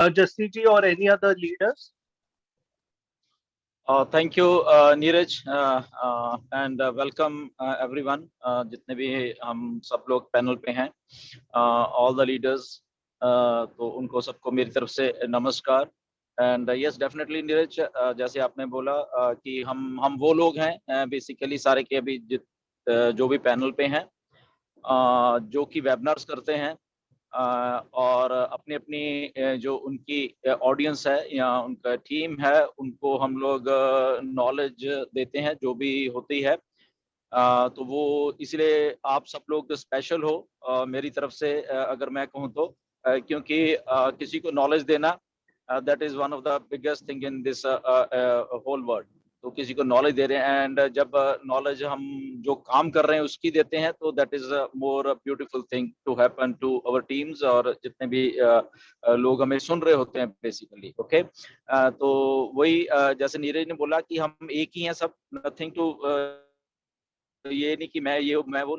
Jassi ji or any other leaders? Thank you, Neeraj, and welcome everyone. जितने भी हम सब लोग पैनल पे हैं, all the leaders, तो उनको सबको मेरी तरफ से नमस्कार. And yes, definitely नीरज, जैसे आपने बोला कि हम वो लोग हैं बेसिकली सारे के अभी जो भी पैनल पे हैं, जो कि वेबिनार्स करते हैं, और अपनी अपनी जो उनकी ऑडियंस है या उनका टीम है, उनको हम लोग नॉलेज देते हैं जो भी होती है. तो वो इसलिए आप सब लोग स्पेशल हो मेरी तरफ से, अगर मैं कहूँ तो, क्योंकि किसी को नॉलेज देना, that is one of the biggest thing in this whole world. तो किसी को नॉलेज दे रहे हैं, एंड जब नॉलेज हम जो काम कर रहे हैं उसकी देते हैं, तो that is more beautiful thing to happen to our teams और जितने भी लोग हमें सुन रहे होते हैं बेसिकली. ओके, तो वही जैसे नीरज ने बोला कि हम एक ही हैं सब, नथिंग टू, ये नहीं कि मैं वो,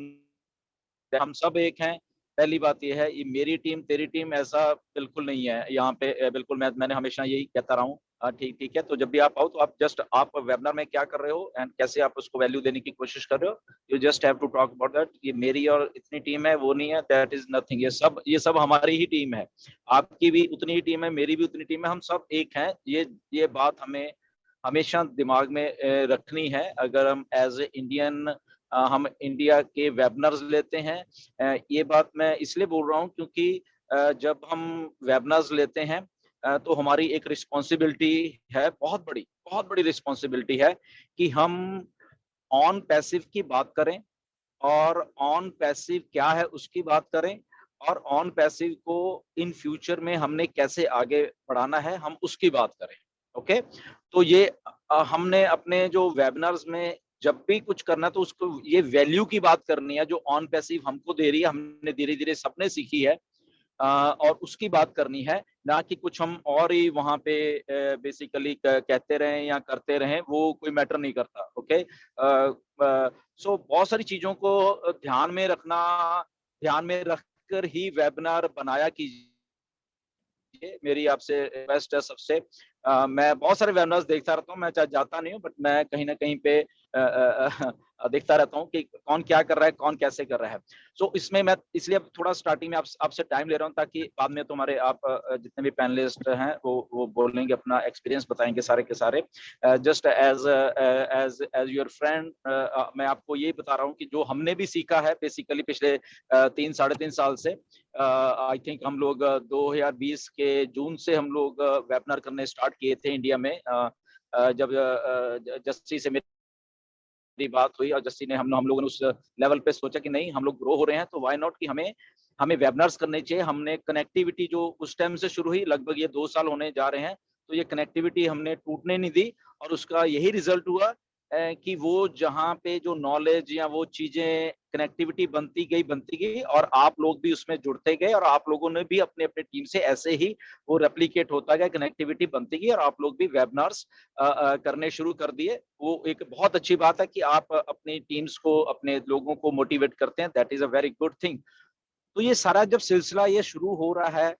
हम सब एक हैं. पहली बात ये है, ये मेरी टीम तेरी टीम ऐसा बिल्कुल नहीं है यहाँ पे. बिल्कुल मैंने हमेशा यही कहता रहा हूँ. ठीक है, तो जब भी आप आओ तो आप जस्ट आप वेबिनार में क्या कर रहे हो एंड कैसे आप उसको वैल्यू देने की कोशिश कर रहे हो, you just have to talk about that. ये मेरी और इतनी टीम है वो नहीं है, दैट इज नथिंग. ये सब हमारी ही टीम है. आपकी भी उतनी ही टीम है, मेरी भी उतनी टीम है, हम सब एक हैं. ये बात हमें हमेशा दिमाग में रखनी है. अगर हम एज ए इंडियन, हम इंडिया के वेबिनार्स लेते हैं, ये बात मैं इसलिए बोल रहा हूँ क्योंकि जब हम वेबिनार्स लेते हैं तो हमारी एक रिस्पॉन्सिबिलिटी है, बहुत बड़ी रिस्पॉन्सिबिलिटी है कि हम ऑन पैसिव की बात करें, और ऑन पैसिव क्या है उसकी बात करें, और ऑन पैसिव को इन फ्यूचर में हमने कैसे आगे बढ़ाना है हम उसकी बात करें. ओके, तो ये हमने अपने जो वेबिनार्स में जब भी कुछ करना तो उसको ये वैल्यू की बात करनी है जो ऑन पैसिव हमको दे रही है, हमने धीरे धीरे सबने सीखी है, और उसकी बात करनी है, ना कि कुछ हम और ही वहां पे बेसिकली कहते रहें या करते रहें, वो कोई मैटर नहीं करता. ओके, सो बहुत सारी चीजों को ध्यान में रखकर ही वेबिनार बनाया कीजिए. मेरी आपसे रिक्वेस्ट है सबसे. मैं बहुत सारे वेबिनार्स देखता रहता हूँ, मैं चाहे जाता नहीं हूँ, बट मैं कहीं ना कहीं पे देखता रहता हूँ कि कौन क्या कर रहा है, कौन कैसे कर रहा है. सो इसमें मैं इसलिए अब थोड़ा स्टार्टिंग में आपसे टाइम ले रहा हूँ, ताकि बाद में तुम्हारे आप जितने भी पैनलिस्ट हैं वो बोलेंगे, अपना एक्सपीरियंस बताएंगे सारे के सारे. Just as as as your friend, मैं आपको ये बता रहा हूँ कि जो हमने भी सीखा है बेसिकली पिछले 3-3.5 साल से. आई थिंक हम लोग 2020 के जून से हम लोग वेबिनार करने स्टार्ट किए थे इंडिया में. जब जस्सी से मेरी बात हुई और जस्सी ने हम लोगों ने उस लेवल पे सोचा कि नहीं, हम लोग ग्रो हो रहे हैं तो व्हाई नॉट कि हमें वेबिनार्स करने चाहिए. हमने कनेक्टिविटी जो उस टाइम से शुरू हुई, लगभग ये 2 साल होने जा रहे हैं, तो ये कनेक्टिविटी हमने टूटने नहीं दी, और उसका यही रिजल्ट हुआ कि वो जहाँ पे जो नॉलेज या वो चीजें कनेक्टिविटी बनती गई, और आप लोग भी उसमें जुड़ते गए, और आप लोगों ने भी अपने अपने टीम से ऐसे ही वो रेप्लिकेट होता गया, कनेक्टिविटी बनती गई, और आप लोग भी वेबिनार्स करने शुरू कर दिए. वो एक बहुत अच्छी बात है कि आप अपनी टीम्स को, अपने लोगों को मोटिवेट करते हैं, that is a very good thing. तो ये सारा जब सिलसिला ये शुरू हो रहा है,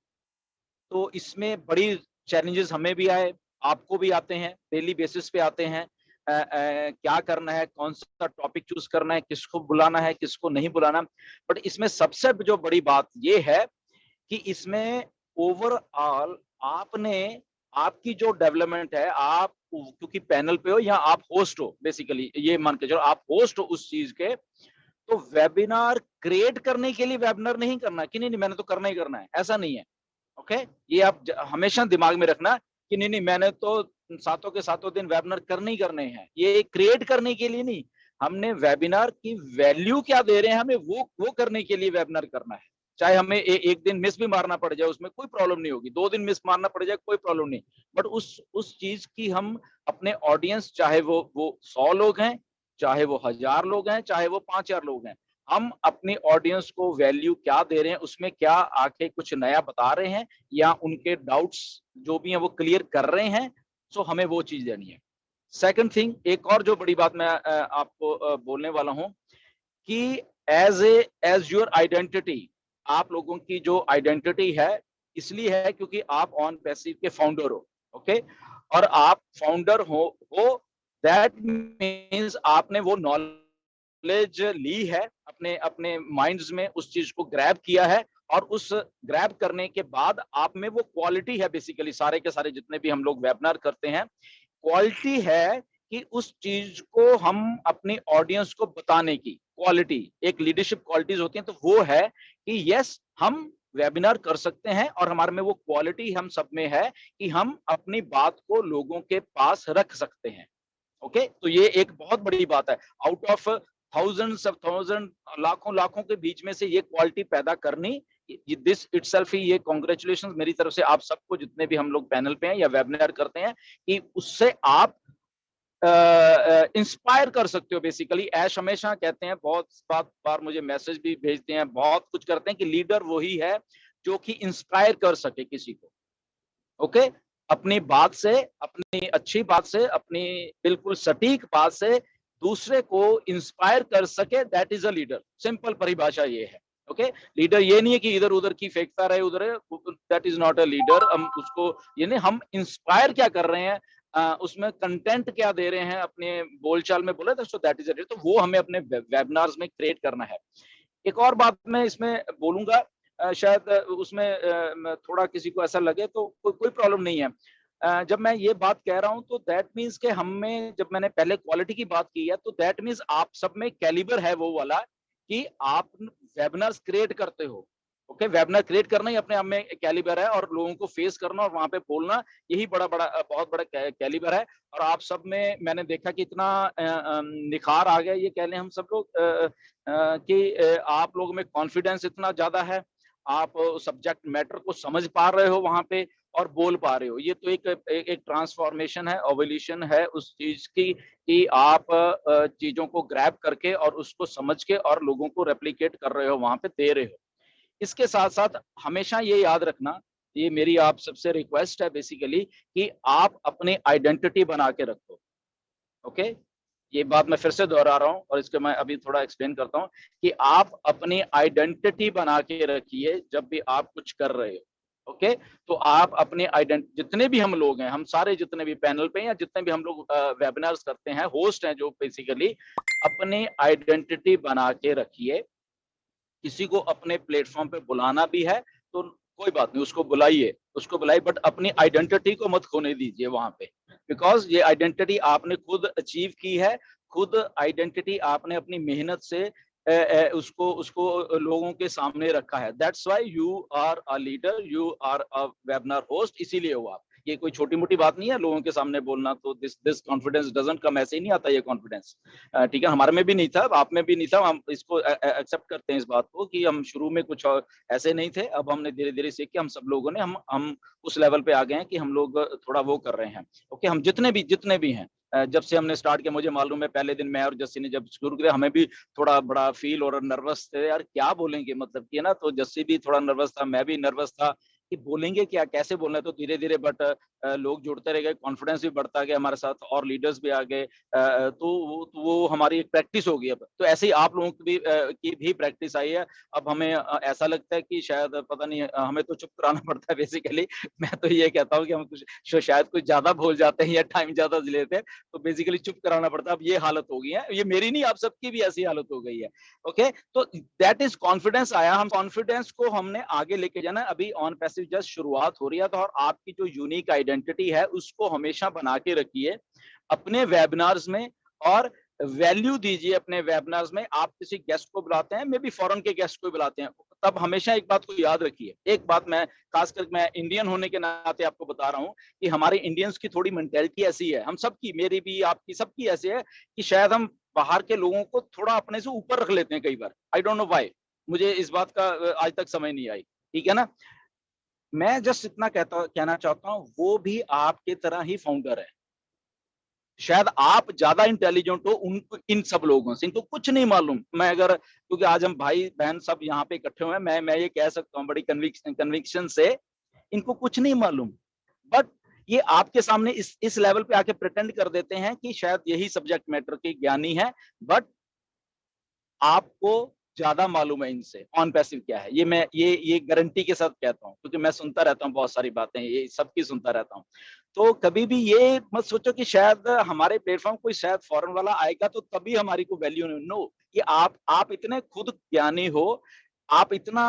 तो इसमें बड़ी चैलेंजेस हमें भी आए, आपको भी आते हैं, डेली बेसिस पे आते हैं. क्या करना है, कौन सा टॉपिक चूज करना है, किसको बुलाना है, किसको नहीं बुलाना. बट इसमें सबसे जो बड़ी बात ये है कि इसमें ओवरऑल आपकी जो डेवलपमेंट है, आप क्योंकि पैनल पे हो या आप होस्ट हो, बेसिकली ये मान के चलो आप होस्ट हो उस चीज के, तो वेबिनार क्रिएट करने के लिए वेबिनार नहीं करना कि नहीं मैंने तो करना ही करना है, ऐसा नहीं है. ओके, ये आप हमेशा दिमाग में रखना कि नहीं मैंने तो सातों के सातों दिन वेबिनार करने ही करने हैं, ये क्रिएट करने के लिए नहीं. हमने वेबिनार की वैल्यू क्या दे रहे हैं, हमें वो करने के लिए वेबिनार करना है. चाहे हमें एक दिन मिस भी मारना पड़ जाए, उसमें कोई प्रॉब्लम नहीं होगी. 2 दिन मिस मारना पड़ जाए, कोई प्रॉब्लम नहीं. बट उस चीज की हम अपने ऑडियंस, चाहे वो 100 लोग हैं, चाहे वो 1000 लोग हैं, चाहे वो 5000 लोग हैं, हम अपनी ऑडियंस को वैल्यू क्या दे रहे हैं, उसमें क्या आके कुछ नया बता रहे हैं, या उनके डाउट्स जो भी हैं वो क्लियर कर रहे हैं. सो हमें वो चीज देनी है. सेकंड थिंग, एक और जो बड़ी बात मैं आपको बोलने वाला हूं कि एज योर आइडेंटिटी, आप लोगों की जो आइडेंटिटी है, इसलिए है क्योंकि आप ऑन पैसिव के फाउंडर हो, ओके, और आप फाउंडर हो दैट मीन्स आपने वो नॉलेज ली है, अपने अपने माइंड्स में उस चीज को ग्रैब किया है, और उस ग्रैब करने के बाद आप में वो क्वालिटी है, बेसिकली सारे के सारे जितने भी हम लोग वेबिनार करते हैं, क्वालिटी है कि उस चीज को हम अपनी ऑडियंस को बताने की क्वालिटी, एक लीडरशिप क्वालिटीज होती हैं, तो वो है कि यस हम वेबिनार कर सकते हैं और हमारे में वो क्वालिटी हम सब में है कि हम अपनी बात को लोगों के पास रख सकते हैं, ओके। तो ये एक बहुत बड़ी बात है, out of thousands of thousand, लाखों लाखों के बीच में से ये क्वालिटी पैदा करनी, दिस इटसेल्फ ही, ये कांग्रेचुलेशंस मेरी तरफ से आप सबको, जितने भी हम लोग पैनल पे हैं या वेबिनार करते हैं, कि उससे आप इंस्पायर कर सकते हो। बेसिकली ऐश हमेशा कहते हैं, बहुत बार मुझे मैसेज भी भेजते हैं, बहुत कुछ करते हैं कि लीडर वही है जो कि इंस्पायर कर सके किसी को, ओके, अपनी बात से, अपनी अच्छी बात से, अपनी बिल्कुल सटीक बात से दूसरे को इंस्पायर कर सके, that is a leader. Simple परिभाषा ये है, ओके। लीडर ये नहीं है कि इधर उधर की फेंकता रहे, उधर, that is not a leader. हम उसको ये नहीं, हम इंस्पायर क्या कर रहे हैं, उसमें कंटेंट क्या दे रहे हैं, अपने बोलचाल में बोले तो दैट इज अ लीडर। तो वो हमें अपने वेबिनार्स में क्रिएट करना है। एक और बात मैं इसमें बोलूंगा, शायद उसमें थोड़ा किसी को ऐसा लगे तो कोई प्रॉब्लम नहीं है। जब मैं ये बात कह रहा हूं तो दैट मीन्स के हम में, जब मैंने पहले क्वालिटी की बात की है, तो दैट मीन्स आप सब में कैलिबर है वो वाला कि आप वेबिनार्स क्रिएट करते हो, ओके। वेबिनार क्रिएट करना ही अपने आप में कैलिबर है, और लोगों को फेस करना और वहां पे बोलना, यही बहुत बड़ा कैलिबर है। और आप सब में मैंने देखा कि इतना निखार आ गया, ये कह लें हम सब लोग, कि आप लोगों में कॉन्फिडेंस इतना ज्यादा है, आप सब्जेक्ट मैटर को समझ पा रहे हो वहां पे और बोल पा रहे हो। ये तो एक ट्रांसफॉर्मेशन है, ओवल्यूशन है उस चीज की, कि आप चीजों को ग्रैब करके और उसको समझ के और लोगों को रेप्लिकेट कर रहे हो, वहां पे दे रहे हो। इसके साथ साथ हमेशा ये याद रखना, ये मेरी आप सबसे रिक्वेस्ट है बेसिकली, कि आप अपनी आइडेंटिटी बना के रखो, ओके। ये बात मैं फिर से दोहरा रहा हूं और इसके मैं अभी थोड़ा एक्सप्लेन करता हूं, कि आप अपनी आइडेंटिटी बना के रखिए जब भी आप कुछ कर रहे हो, ओके। तो आप अपनी आइडेंटिटी, जितने भी हम लोग हैं, हम सारे जितने भी पैनल पे या जितने भी हम लोग वेबिनार्स करते हैं, होस्ट हैं जो बेसिकली, अपनी आइडेंटिटी बना के रखिए। किसी को अपने प्लेटफॉर्म पे बुलाना भी है तो कोई बात नहीं, उसको बुलाइए, बट अपनी आइडेंटिटी को मत खोने दीजिए वहां पे, बिकॉज ये आइडेंटिटी आपने खुद अचीव की है, खुद आइडेंटिटी आपने अपनी मेहनत से उसको उसको लोगों के सामने रखा है। That's why you are a leader, you are a webinar host, इसीलिए हो आप। ये कोई छोटी मोटी बात नहीं है लोगों के सामने बोलना, तो दिस कॉन्फिडेंस डजंट कम, ऐसे ही नहीं आता ये कॉन्फिडेंस, ठीक है। हमारे में भी नहीं था, आप में भी नहीं था, हम इसको एक्सेप्ट करते हैं इस बात को, कि हम शुरू में कुछ ऐसे नहीं थे, अब हमने धीरे धीरे सीख के हम सब लोगों ने हम उस लेवल पे आ गए हैं कि हम लोग थोड़ा वो कर रहे हैं, ओके। हम जितने भी हैं, जब से हमने स्टार्ट किया, मुझे मालूम है पहले दिन मैं और जस्सी ने जब शुरू किया, हमें भी थोड़ा बड़ा फील और नर्वस थे, यार क्या बोलेंगे, मतलब कि ना, तो जस्सी भी थोड़ा नर्वस था, मैं भी नर्वस था कि बोलेंगे क्या, कैसे बोलना है। तो धीरे धीरे बट लोग जुड़ते रह गए, कॉन्फिडेंस भी बढ़ता गया हमारे साथ, और लीडर्स भी आ गए, तो वो हमारी एक प्रैक्टिस हो गई। अब तो ऐसे ही आप लोगों की भी प्रैक्टिस आई है। अब हमें ऐसा लगता है कि शायद पता नहीं, हमें तो चुप कराना पड़ता है बेसिकली। मैं तो ये कहता हूँ कि हम कुछ शायद कुछ ज्यादा भूल जाते हैं या टाइम ज्यादा लेते हैं, तो बेसिकली चुप कराना पड़ता है। अब ये हालत हो गई है, ये मेरी नहीं, आप सबकी भी ऐसी हालत हो गई है, ओके। तो दैट इज कॉन्फिडेंस आया, हम कॉन्फिडेंस को हमने आगे लेके जाना। अभी ऑन पैसिव जस्ट शुरुआत हो रही है, तो और आपकी जो यूनिक आइडेंटिटी है उसको हमेशा बना के रखिए अपने वेबिनार्स में, और वैल्यू दीजिए अपने वेबिनार्स में। आप किसी गेस्ट को बुलाते हैं, मे बी फॉरेन के गेस्ट को बुलाते हैं, तब हमेशा एक बात को याद रखिए, एक बात मैं खासकर मैं इंडियन होने के नाते आपको बता रहा हूं, कि हमारे इंडियंस की थोड़ी मेंटेलिटी ऐसी है, हम सबकी, मेरी भी, आपकी, सबकी ऐसी है, कि शायद हम बाहर के लोगों को थोड़ा अपने से ऊपर रख लेते हैं कई बार। आई डोंट नो व्हाई, मुझे इस बात का आज तक समझ नहीं आई, ठीक है ना। मैं जस्ट इतना कहना चाहता हूं, वो भी आपके तरह ही फाउंडर है। शायद आप ज्यादा इंटेलिजेंट हो उन इन सब लोगों से, इनको कुछ नहीं मालूम। मैं अगर, क्योंकि आज हम भाई बहन सब यहाँ पे इकट्ठे हुए हैं, मैं ये कह सकता हूँ बड़ी कन्विक्शन से, इनको कुछ नहीं मालूम, बट ये आपके सामने इस लेवल पे आके प्रिटेंड कर देते हैं कि शायद यही सब्जेक्ट मैटर के ज्ञानी है। बट आपको ज्यादा मालूम है इनसे ऑन पैसिव क्या है। ये मैं ये गारंटी के साथ कहता हूँ, क्योंकि मैं सुनता रहता हूँ बहुत सारी बातें, ये सबकी सुनता रहता हूँ। तो कभी भी ये मत सोचो कि शायद हमारे प्लेटफॉर्म कोई शायद फॉरेन वाला आएगा तो तभी हमारी को वैल्यू नहीं। नो, ये आप इतने खुद ज्ञानी हो, आप इतना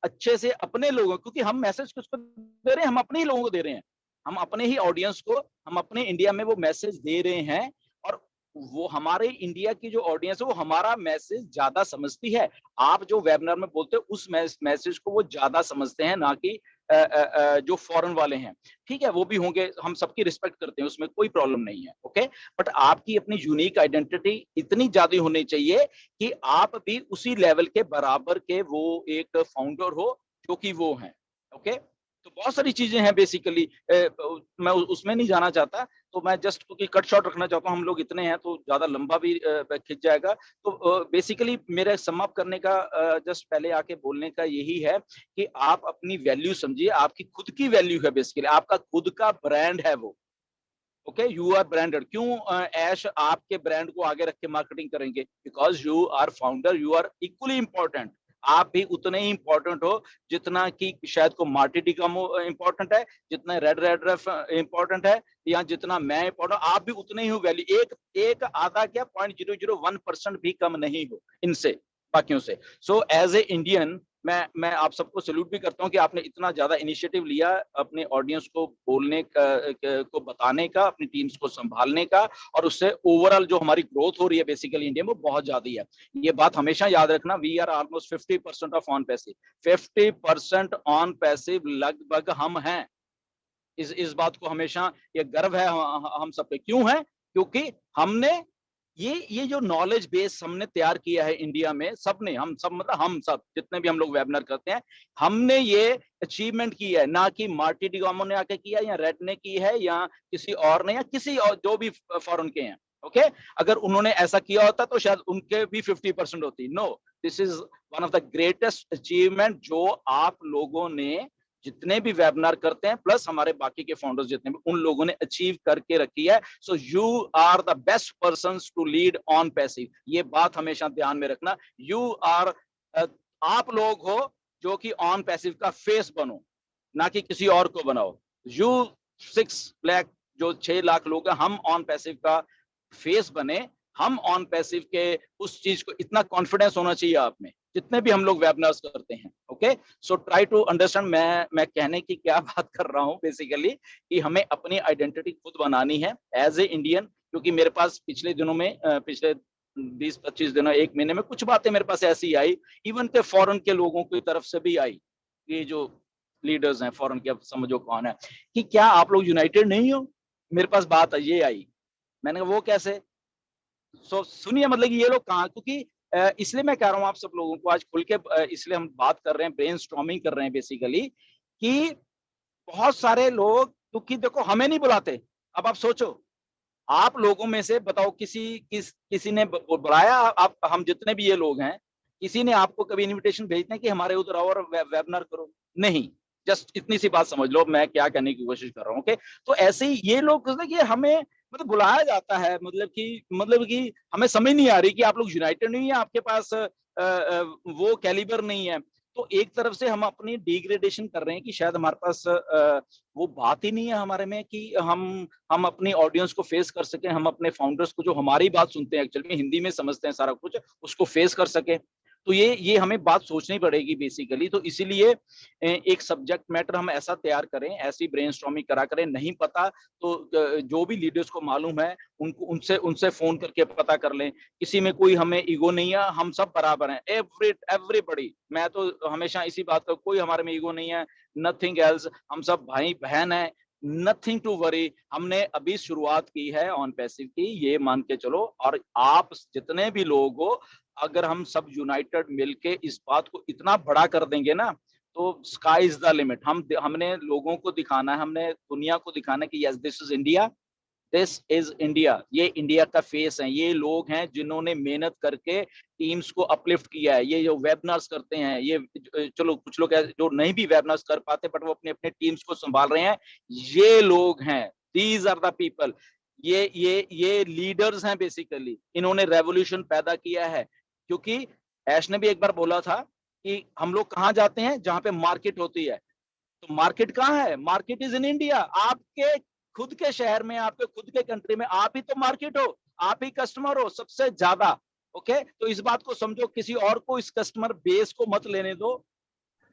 अच्छे से अपने लोगों, क्योंकि हम मैसेज किसको दे रहे हैं, हम अपने ही लोगों को दे रहे हैं, हम अपने ही ऑडियंस को, हम अपने इंडिया में वो मैसेज दे रहे हैं। और वो हमारे इंडिया की जो ऑडियंस है वो हमारा मैसेज ज्यादा समझती है। आप जो वेबिनार में बोलते हो उस मैसेज को वो ज्यादा समझते हैं, ना कि जो फॉरेन वाले हैं। ठीक है, वो भी होंगे, हम सबकी रिस्पेक्ट करते हैं, उसमें कोई प्रॉब्लम नहीं है, ओके। बट आपकी अपनी यूनिक आइडेंटिटी इतनी ज्यादा होनी चाहिए कि आप भी उसी लेवल के बराबर के वो एक फाउंडर हो जो कि वो हैं, ओके। तो बहुत सारी चीजें हैं बेसिकली, मैं उसमें नहीं जाना चाहता, तो मैं जस्ट क्योंकि कट शॉर्ट रखना चाहता हूँ, हम लोग इतने हैं तो ज्यादा लंबा भी खिंच जाएगा। तो बेसिकली मेरे सम अप करने का जस्ट पहले आके बोलने का यही है कि आप अपनी वैल्यू समझिए, आपकी खुद की वैल्यू है, बेसिकली आपका खुद का ब्रांड है वो, ओके। You are branded. क्यों ऐश आपके ब्रांड को आगे रख के मार्केटिंग करेंगे? Because you are founder, you are equally important. आप भी उतने ही इंपॉर्टेंट हो जितना कि शायद को मार्टी डी कम इंपॉर्टेंट है, जितना रेड रेड रेफ इंपॉर्टेंट है, या जितना मैं इंपॉर्टेंट, आप भी उतने ही हो वैल्यू। एक एक आधा क्या 0.001% भी कम नहीं हो इनसे, बाकियों से। सो एज ए इंडियन मैं आप सबको सैल्यूट भी करता हूं कि आपने इतना ज्यादा इनिशिएटिव लिया अपने ऑडियंस को बोलने को बताने का, अपनी टीम्स को संभालने का, और उससे ओवरऑल जो हमारी ग्रोथ हो रही है बेसिकली इंडिया में, वो बहुत ज्यादा है। ये बात हमेशा याद रखना, we are almost 50% of on passive, 50% on passive लगभग हम हैं। इस बात को हमेशा ये गर्व है हम सब पे। क्यों है? क्योंकि हमने ये जो नॉलेज बेस हमने तैयार किया है इंडिया में, सबने, हम सब, मतलब हम सब जितने भी हम लोग वेबिनार करते हैं, हमने ये अचीवमेंट की है, ना कि मार्टी डिगोमो ने आके किया, या रेड ने की है, या किसी और ने, या किसी और जो भी फॉरेन के हैं, ओके। अगर उन्होंने ऐसा किया होता तो शायद उनके भी 50% होती। No, this is one of the greatest achievement जो आप लोगों ने, जितने भी वेबिनार करते हैं प्लस हमारे बाकी के फाउंडर्स जितने भी, उन लोगों ने अचीव करके रखी है। So you are the best person to lead on passive. ये बात हमेशा ध्यान में रखना। यू आर, आप लोग हो जो कि ऑन पैसिव का फेस बनो, ना कि किसी और को बनाओ। यू 6 लाख, जो 6 लाख लोग हैं, हम ऑन पैसिव का फेस बने। हम ऑन पैसिव के उस चीज को, इतना कॉन्फिडेंस होना चाहिए आप में, जितने भी हम लोग वेबिनार्स करते हैं, okay. So try to understand मैं कहने की क्या बात कर रहा हूं बेसिकली, कि हमें अपनी आइडेंटिटी खुद बनानी है एज ए इंडियन। क्योंकि मेरे पास पिछले दिनों में, पिछले 20-25 दिनों, एक महीने में कुछ बातें मेरे पास ऐसी आई, इवन के फॉरेन के लोगों की तरफ से भी आई, ये जो लीडर्स हैं फॉरेन के, अब समझो कौन है, कि क्या आप लोग यूनाइटेड नहीं हो? मेरे पास बात ये आई। मैंने कहा वो कैसे? सुनिए, मतलब ये लोग कहाँ, क्योंकि इसलिए मैं कह रहा हूँ आप सब लोगों को आज खुल के, इसलिए हम बात कर रहे हैं, ब्रेनस्टॉर्मिंग कर रहे हैं बेसिकली, कि बहुत सारे लोग, क्योंकि देखो हमें नहीं बुलाते। अब आप सोचो, आप लोगों में से बताओ, किसी ने बुलाया? आप, हम जितने भी ये लोग हैं, किसी ने आपको कभी इनविटेशन भेजते हैं कि हमारे उधर आओ और वेबिनार करो? नहीं। जस्ट इतनी सी बात समझ लो मैं क्या कहने की कोशिश कर रहा हूँ, ओके। तो ऐसे ही ये लोग, कि हमें मतलब बुलाया जाता है, मतलब कि हमें समझ नहीं आ रही कि आप लोग यूनाइटेड नहीं है, आपके पास वो कैलिबर नहीं है। तो एक तरफ से हम अपनी डिग्रेडेशन कर रहे हैं कि शायद हमारे पास वो बात ही नहीं है हमारे में, कि हम अपनी ऑडियंस को फेस कर सकें, हम अपने फाउंडर्स को, जो हमारी बात सुनते हैं, एक्चुअली में हिंदी में समझते हैं सारा कुछ, उसको फेस कर सके। तो ये हमें बात सोचनी पड़ेगी बेसिकली। तो इसीलिए एक सब्जेक्ट मैटर हम ऐसा तैयार करें, ऐसी ब्रेनस्टॉर्मिंग करा करें। नहीं पता तो जो भी लीडर्स को मालूम है उनको, उनसे उनसे फोन करके पता कर लें। किसी में कोई हमें ईगो नहीं है, हम सब बराबर हैं, एवरीबॉडी। मैं तो हमेशा इसी बात का, कोई हमारे में ईगो नहीं है, नथिंग एल्स। हम सब भाई बहन हैं, नथिंग टू वरी। हमने अभी शुरुआत की है ऑन पैसिव की, ये मान के चलो। और आप जितने भी लोग हो, अगर हम सब यूनाइटेड मिलके इस बात को इतना बड़ा कर देंगे ना, तो स्काई इज द लिमिट। हमने लोगों को दिखाना है, हमने दुनिया को दिखाना है कि yes, this is India, this is India. ये इंडिया का फेस है। ये लोग हैं जिन्होंने मेहनत करके टीम्स को अपलिफ्ट किया है। ये जो वेबिनार्स करते हैं, ये चलो कुछ लोग जो नहीं भी वेबिनार्स कर पाते, बट वो अपने अपने टीम्स को संभाल रहे हैं, ये लोग हैं। These are the people. ये लीडर्स हैं बेसिकली। इन्होंने रेवोल्यूशन पैदा किया है, क्योंकि ऐश ने भी एक बार बोला था कि हम लोग कहाँ जाते हैं, जहां पे मार्केट होती है। तो मार्केट कहाँ है? Market is in India. आपके खुद के शहर में, आपके खुद के कंट्री में आप ही तो मार्केट हो, आप ही कस्टमर हो सबसे ज्यादा। ओके, तो इस बात को समझो, किसी और को इस कस्टमर बेस को मत लेने दो।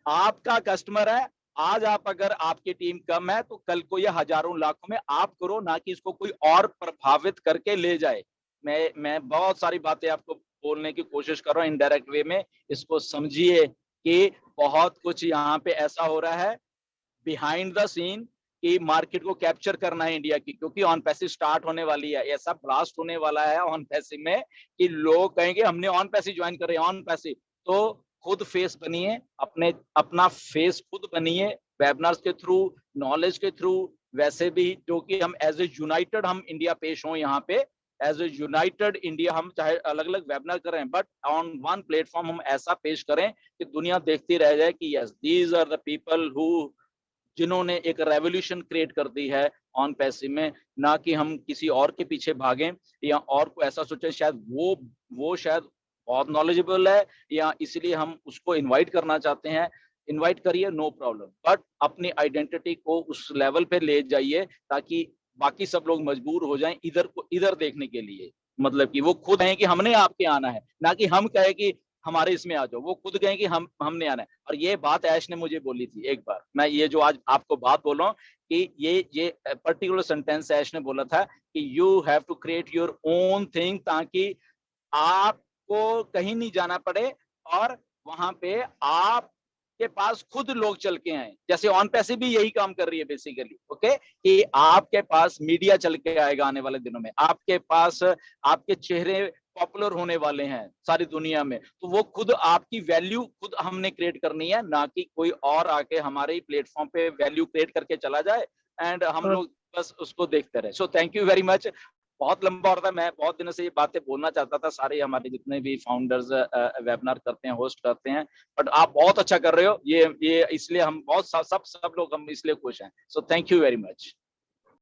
आपका कस्टमर है। आज आप, अगर आपकी टीम कम है तो कल को ये हजारों लाखों में आप करो, ना कि इसको कोई और प्रभावित करके ले जाए। मैं बहुत सारी बातें आपको बोलने की कोशिश कर रहा हूँ इनडायरेक्ट वे में। इसको समझिए कि बहुत कुछ यहाँ पे ऐसा हो रहा है बिहाइंड द सीन, कि मार्केट को कैप्चर करना है इंडिया की, क्योंकि ऑन पैसिव स्टार्ट होने वाली है। ऐसा ब्लास्ट होने वाला है ऑन पैसिव में कि लोग कहेंगे हमने ऑन पैसिव ज्वाइन कर रहे हैं, ऑन पैसिव। तो खुद फेस बनिए, अपना फेस खुद बनिए, वेबिनार्स के थ्रू, नॉलेज के थ्रू। वैसे भी जो कि हम एज ए यूनाइटेड हम इंडिया पेश हो यहाँ पे, एज ए यूनाइटेड इंडिया, हम चाहे अलग अलग वेबिनार कर रहे हैं, बट ऑन वन प्लेटफॉर्म हम ऐसा पेश करें कि दुनिया देखती रह जाए कि yes, these are the people who, जिन्होंने एक रेवोल्यूशन क्रिएट कर दी है ऑन पैसिव में। ना कि हम किसी और के पीछे भागें या और को ऐसा सोचें शायद वो शायद बहुत नॉलेजेबल है, या इसलिए हम उसको इनवाइट करना चाहते हैं। इनवाइट करिए, नो प्रॉब्लम, बट अपनी आइडेंटिटी को उस लेवल पे ले जाइए ताकि बाकी सब लोग मजबूर हो जाएं इधर को इधर देखने के लिए। मतलब कि वो खुद कहें कि हमने आपके आना है, ना कि हम कहे कि हमारे इसमें आ जाओ। वो खुद कहें कि हमने आना है। और ये बात ऐश ने मुझे बोली थी एक बार, मैं ये जो आज आपको बात बोल रहा हूँ कि ये पर्टिकुलर सेंटेंस ऐश ने बोला था कि you have to create your own thing, ताकि आपको कहीं नहीं जाना पड़े और वहां पे आप के पास खुद लोग चल के आए। जैसे ऑन पैसे भी यही काम कर रही है बेसिकली। ओके, कि आपके पास मीडिया चल के आएगा आने वाले दिनों में, आपके पास आपके चेहरे पॉपुलर होने वाले हैं सारी दुनिया में। तो वो खुद आपकी वैल्यू खुद हमने क्रिएट करनी है, ना कि कोई और आके हमारे ही प्लेटफॉर्म पे वैल्यू क्रिएट करके चला जाए एंड हम लोग बस उसको देखते रहे। So thank you very much. बहुत लंबा हो रहा था, मैं बहुत दिनों से ये बातें बोलना चाहता था। सारे हमारे जितने भी फाउंडर्स वेबिनार करते हैं, होस्ट करते हैं, बट आप बहुत अच्छा कर रहे हो। ये इसलिए हम बहुत सब लोग हम इसलिए खुश हैं। So thank you very much.